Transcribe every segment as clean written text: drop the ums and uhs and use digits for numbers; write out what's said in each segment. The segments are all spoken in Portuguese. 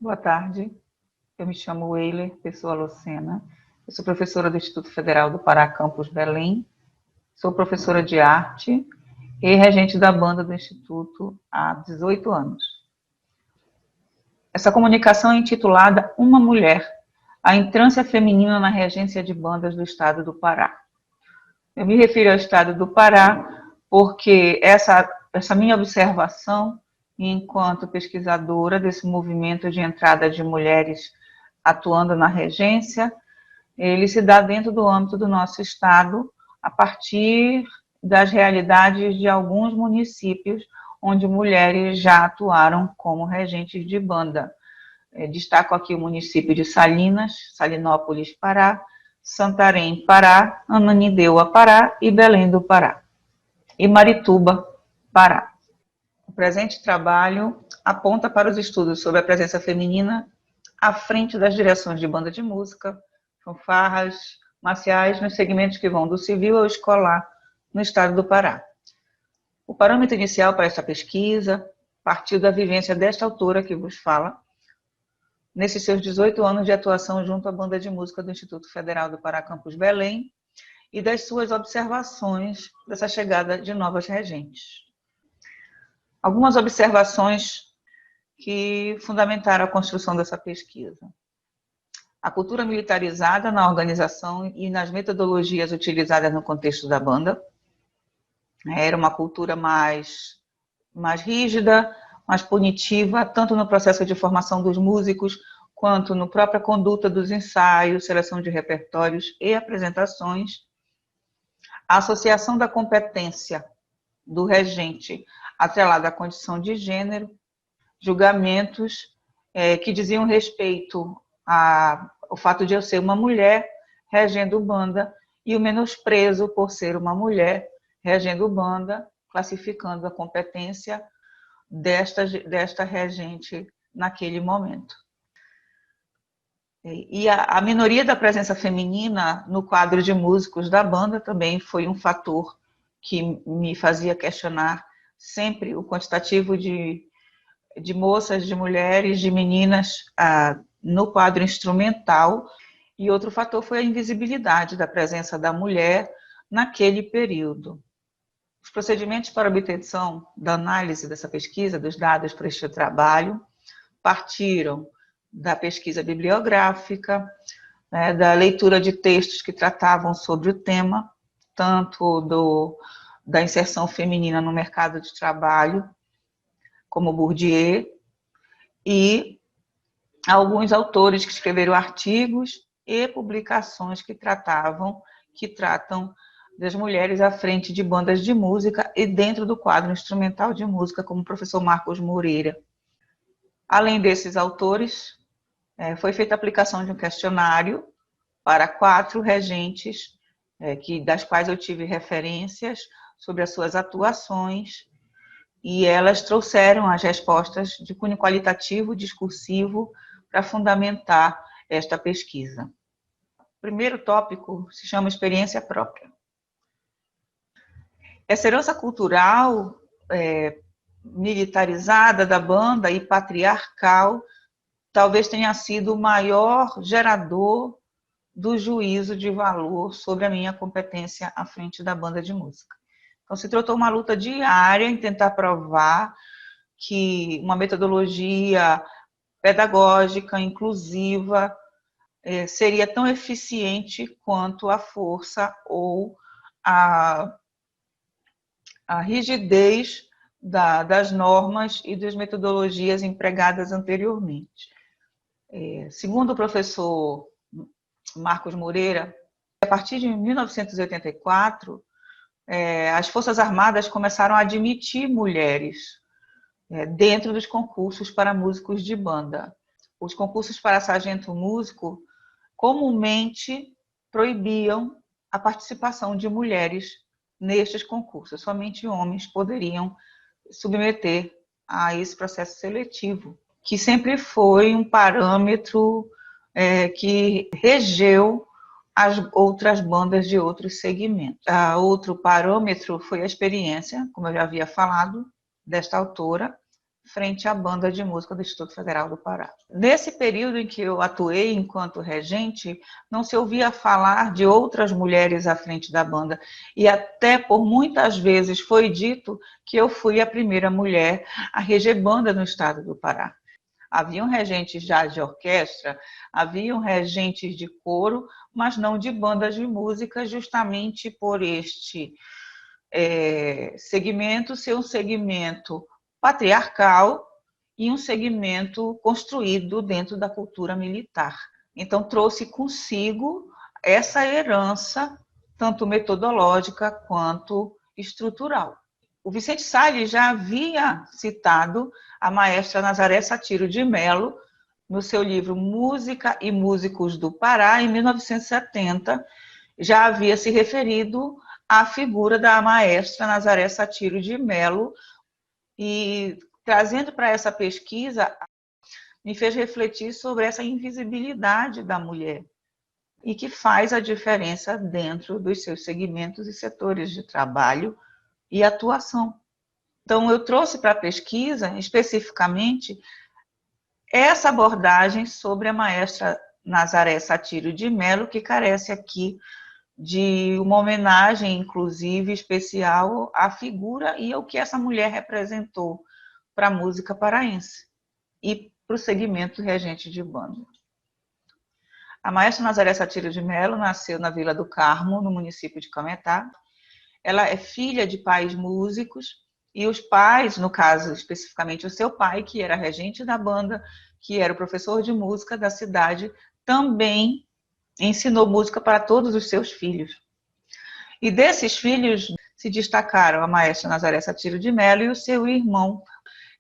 Boa tarde, eu me chamo Weiler Pessoa Lucena, eu sou professora do Instituto Federal do Pará, Campus Belém, sou professora de arte e regente da banda do Instituto há 18 anos. Essa comunicação é intitulada Uma Mulher, a entrância feminina na regência de bandas do estado do Pará. Eu me refiro ao estado do Pará porque essa minha observação, enquanto pesquisadora desse movimento de entrada de mulheres atuando na regência, ele se dá dentro do âmbito do nosso estado, a partir das realidades de alguns municípios onde mulheres já atuaram como regentes de banda. Destaco aqui o município de Salinas, Salinópolis, Pará, Santarém, Pará, Ananindeua, Pará e Belém do Pará. E Marituba, Pará. O presente trabalho aponta para os estudos sobre a presença feminina à frente das direções de banda de música, fanfarras, marciais, nos segmentos que vão do civil ao escolar no estado do Pará. O parâmetro inicial para esta pesquisa partiu da vivência desta autora que vos fala, nesses seus 18 anos de atuação junto à banda de música do Instituto Federal do Pará, Campus Belém, e das suas observações dessa chegada de novas regentes. Algumas observações que fundamentaram a construção dessa pesquisa. A cultura militarizada na organização e nas metodologias utilizadas no contexto da banda. Era uma cultura mais rígida, mais punitiva, tanto no processo de formação dos músicos, quanto na própria conduta dos ensaios, seleção de repertórios e apresentações. A associação da competência do regente atrelada à condição de gênero, julgamentos que diziam respeito ao fato de eu ser uma mulher regendo banda e o menosprezo por ser uma mulher regendo banda, classificando a competência desta regente naquele momento. E a minoria da presença feminina no quadro de músicos da banda também foi um fator que me fazia questionar sempre o quantitativo de moças, de mulheres, de meninas no quadro instrumental. E outro fator foi a invisibilidade da presença da mulher naquele período. Os procedimentos para obtenção da análise dessa pesquisa, dos dados para este trabalho, partiram da pesquisa bibliográfica, da leitura de textos que tratavam sobre o tema, tanto da inserção feminina no mercado de trabalho, como Bourdieu, e alguns autores que escreveram artigos e publicações que tratam das mulheres à frente de bandas de música e dentro do quadro instrumental de música, como o professor Marcos Moreira. Além desses autores, foi feita a aplicação de um questionário para 4 regentes, das quais eu tive referências sobre as suas atuações, e elas trouxeram as respostas de cunho qualitativo, discursivo, para fundamentar esta pesquisa. O primeiro tópico se chama experiência própria. Essa herança cultural militarizada da banda e patriarcal talvez tenha sido o maior gerador do juízo de valor sobre a minha competência à frente da banda de música. Então, se tratou uma luta diária em tentar provar que uma metodologia pedagógica, inclusiva, seria tão eficiente quanto a força ou a rigidez das normas e das metodologias empregadas anteriormente. Segundo o professor Marcos Moreira, a partir de 1984, as Forças Armadas começaram a admitir mulheres dentro dos concursos para músicos de banda. Os concursos para sargento músico comumente proibiam a participação de mulheres nestes concursos. Somente homens poderiam submeter a esse processo seletivo, que sempre foi um parâmetro que regeu as outras bandas de outros segmentos. Outro parâmetro foi a experiência, como eu já havia falado, desta autora, frente à banda de música do Instituto Federal do Pará. Nesse período em que eu atuei enquanto regente, não se ouvia falar de outras mulheres à frente da banda, e até por muitas vezes foi dito que eu fui a primeira mulher a reger banda no estado do Pará. Haviam regentes já de orquestra, haviam regentes de coro, mas não de bandas de música, justamente por este segmento ser um segmento patriarcal e um segmento construído dentro da cultura militar. Então, trouxe consigo essa herança, tanto metodológica quanto estrutural. O Vicente Salles já havia citado a maestra Nazaré Satiro de Mello no seu livro Música e Músicos do Pará, em 1970, já havia se referido à figura da maestra Nazaré Satiro de Mello, e trazendo para essa pesquisa, me fez refletir sobre essa invisibilidade da mulher e que faz a diferença dentro dos seus segmentos e setores de trabalho e atuação. Então, eu trouxe para a pesquisa, especificamente, essa abordagem sobre a maestra Nazaré Satiro de Mello, que carece aqui de uma homenagem, inclusive, especial à figura e ao que essa mulher representou para a música paraense e para o segmento regente de banda. A maestra Nazaré Satiro de Mello nasceu na Vila do Carmo, no município de Cametá. Ela é filha de pais músicos e os pais, no caso especificamente o seu pai, que era regente da banda, que era o professor de música da cidade, também ensinou música para todos os seus filhos. E desses filhos se destacaram a maestra Nazaré Satiro de Mello e o seu irmão,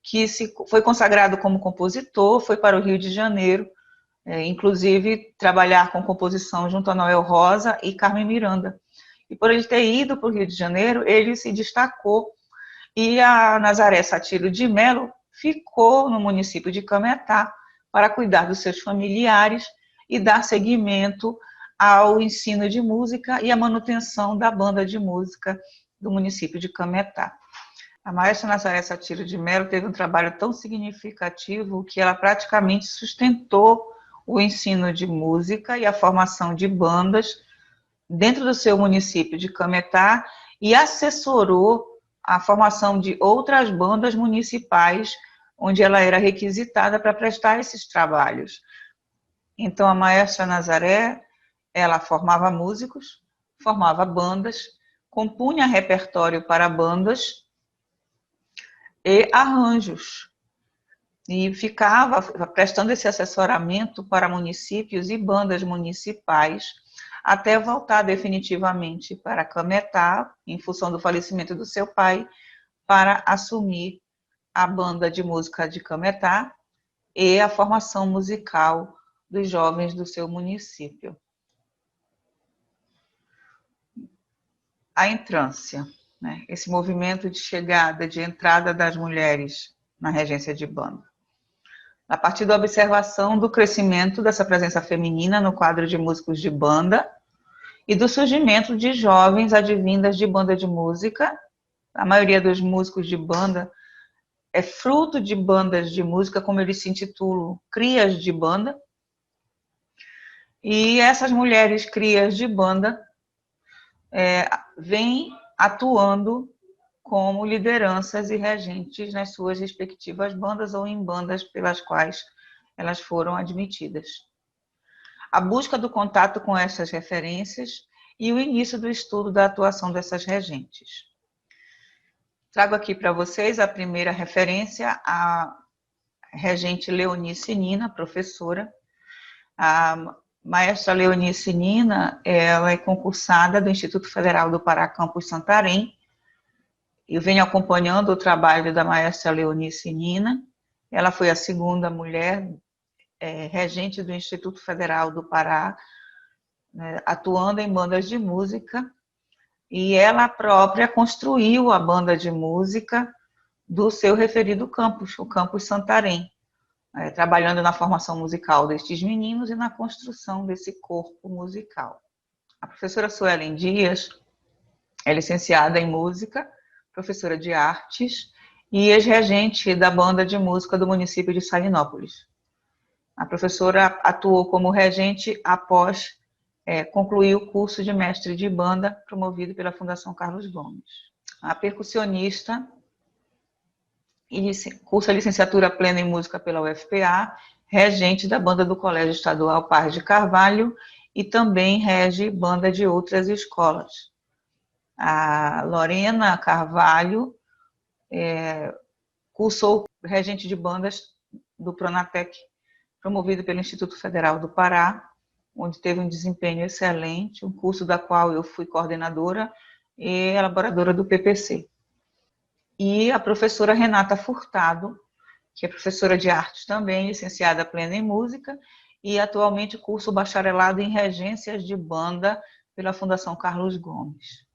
que foi consagrado como compositor, foi para o Rio de Janeiro, inclusive trabalhar com composição junto a Noel Rosa e Carmen Miranda. E por ele ter ido para o Rio de Janeiro, ele se destacou. E a Nazaré Satiro de Mello ficou no município de Cametá para cuidar dos seus familiares e dar seguimento ao ensino de música e à manutenção da banda de música do município de Cametá. A maestra Nazaré Satiro de Mello teve um trabalho tão significativo que ela praticamente sustentou o ensino de música e a formação de bandas dentro do seu município de Cametá e assessorou a formação de outras bandas municipais onde ela era requisitada para prestar esses trabalhos. Então, a maestra Nazaré, ela formava músicos, formava bandas, compunha repertório para bandas e arranjos. E ficava prestando esse assessoramento para municípios e bandas municipais, até voltar definitivamente para Cametá, em função do falecimento do seu pai, para assumir a banda de música de Cametá e a formação musical dos jovens do seu município. A entrância, né? Esse movimento de chegada, de entrada das mulheres na regência de banda. A partir da observação do crescimento dessa presença feminina no quadro de músicos de banda e do surgimento de jovens advindas de banda de música. A maioria dos músicos de banda é fruto de bandas de música, como eles se intitulam, crias de banda. E essas mulheres crias de banda vêm atuando como lideranças e regentes nas suas respectivas bandas ou em bandas pelas quais elas foram admitidas. A busca do contato com essas referências e o início do estudo da atuação dessas regentes. Trago aqui para vocês a primeira referência, a regente Leonice Nina, professora. A maestra Leonice Nina, ela é concursada do Instituto Federal do Pará, campus Santarém. Eu venho acompanhando o trabalho da maestra Leonice Nina. Ela foi a segunda mulher regente do Instituto Federal do Pará, né, atuando em bandas de música, e ela própria construiu a banda de música do seu referido campus, o campus Santarém, trabalhando na formação musical destes meninos e na construção desse corpo musical. A professora Suelen Dias é licenciada em música, professora de artes e ex-regente da banda de música do município de Salinópolis. A professora atuou como regente após concluir o curso de mestre de banda promovido pela Fundação Carlos Gomes. A percussionista cursa licenciatura plena em música pela UFPA, regente da banda do Colégio Estadual Paz de Carvalho e também rege banda de outras escolas. A Lorena Carvalho cursou regente de bandas do Pronatec, promovido pelo Instituto Federal do Pará, onde teve um desempenho excelente, um curso da qual eu fui coordenadora e elaboradora do PPC. E a professora Renata Furtado, que é professora de artes também, licenciada plena em música, e atualmente cursa o bacharelado em regências de banda pela Fundação Carlos Gomes.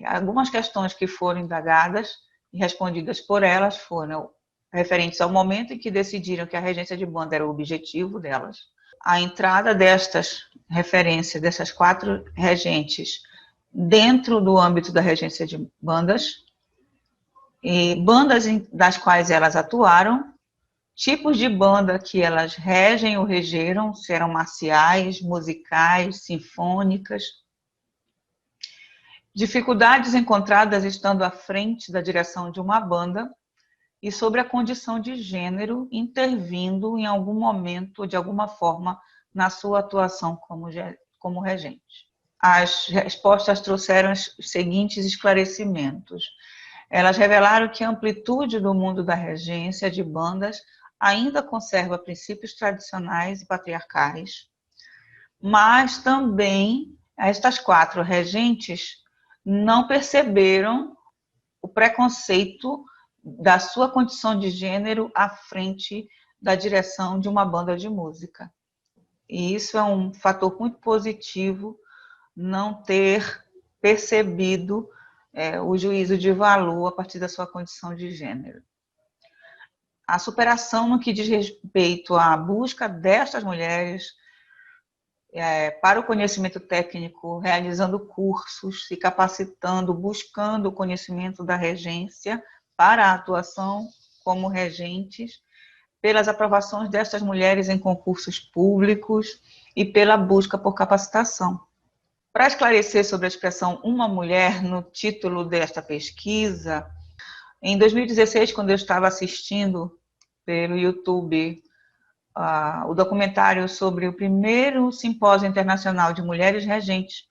Algumas questões que foram indagadas e respondidas por elas foram referentes ao momento em que decidiram que a regência de banda era o objetivo delas, a entrada destas referências, dessas 4 regentes, dentro do âmbito da regência de bandas, e bandas das quais elas atuaram, tipos de banda que elas regem ou regeram, se eram marciais, musicais, sinfônicas, dificuldades encontradas estando à frente da direção de uma banda e sobre a condição de gênero intervindo em algum momento, de alguma forma, na sua atuação como regente. As respostas trouxeram os seguintes esclarecimentos. Elas revelaram que a amplitude do mundo da regência de bandas ainda conserva princípios tradicionais e patriarcais, mas também estas 4 regentes não perceberam o preconceito da sua condição de gênero à frente da direção de uma banda de música. E isso é um fator muito positivo, não ter percebido o juízo de valor a partir da sua condição de gênero. A superação no que diz respeito à busca destas mulheres para o conhecimento técnico, realizando cursos, se capacitando, buscando o conhecimento da regência para a atuação como regentes, pelas aprovações destas mulheres em concursos públicos e pela busca por capacitação. Para esclarecer sobre a expressão uma mulher no título desta pesquisa, em 2016, quando eu estava assistindo pelo YouTube o documentário sobre o primeiro simpósio internacional de mulheres regentes,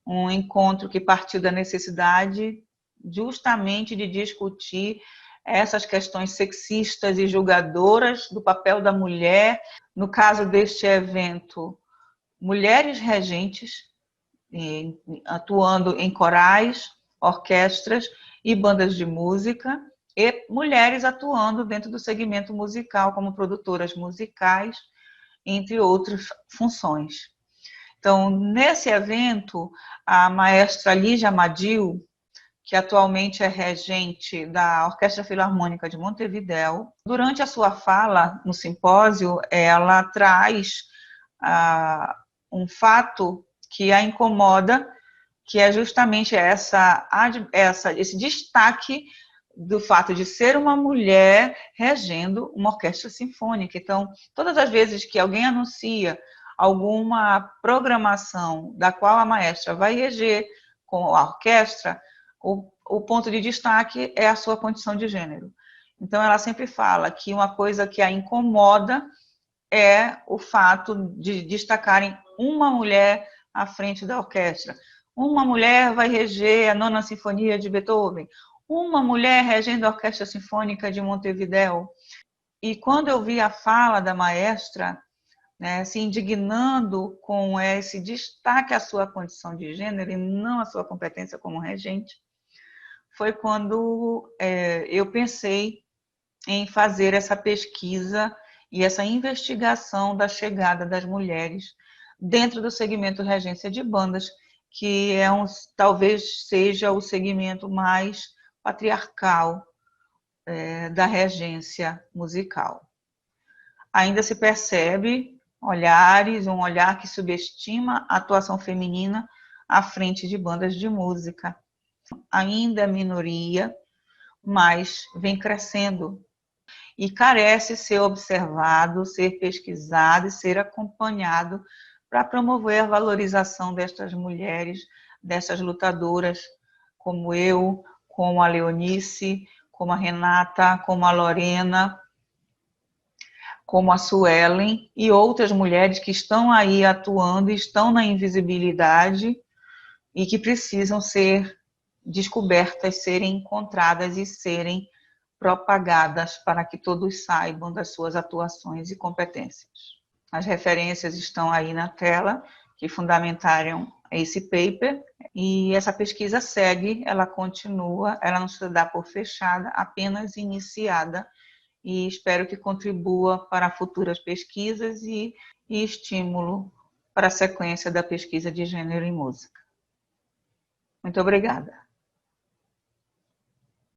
um encontro que partiu da necessidade justamente de discutir essas questões sexistas e julgadoras do papel da mulher. No caso deste evento, mulheres regentes, atuando em corais, orquestras e bandas de música, e mulheres atuando dentro do segmento musical como produtoras musicais, entre outras funções. Então, nesse evento, a maestra Lígia Amadil, que atualmente é regente da Orquestra Filarmônica de Montevidéu, durante a sua fala no simpósio, ela traz um fato que a incomoda, que é justamente esse destaque do fato de ser uma mulher regendo uma orquestra sinfônica. Então, todas as vezes que alguém anuncia alguma programação da qual a maestra vai reger com a orquestra, o ponto de destaque é a sua condição de gênero. Então, ela sempre fala que uma coisa que a incomoda é o fato de destacarem uma mulher à frente da orquestra. Uma mulher vai reger a Nona Sinfonia de Beethoven. Uma mulher regendo a Orquestra Sinfônica de Montevidéu. E quando eu vi a fala da maestra, né, se indignando com esse destaque à sua condição de gênero e não à sua competência como regente, foi quando eu pensei em fazer essa pesquisa e essa investigação da chegada das mulheres dentro do segmento regência de bandas, que talvez seja o segmento mais patriarcal da regência musical. Ainda se percebe um olhar que subestima a atuação feminina à frente de bandas de música. Ainda é minoria mas vem crescendo e carece ser observado, ser pesquisado e ser acompanhado para promover a valorização destas mulheres, dessas lutadoras, como eu, como a Leonice, como a Renata, como a Lorena, como a Suelen e outras mulheres que estão aí atuando, estão na invisibilidade e que precisam ser descobertas, serem encontradas e serem propagadas para que todos saibam das suas atuações e competências. As referências estão aí na tela, que fundamentaram esse paper, e essa pesquisa segue, ela continua, ela não se dá por fechada, apenas iniciada, e espero que contribua para futuras pesquisas e estímulo para a sequência da pesquisa de gênero em música. Muito obrigada.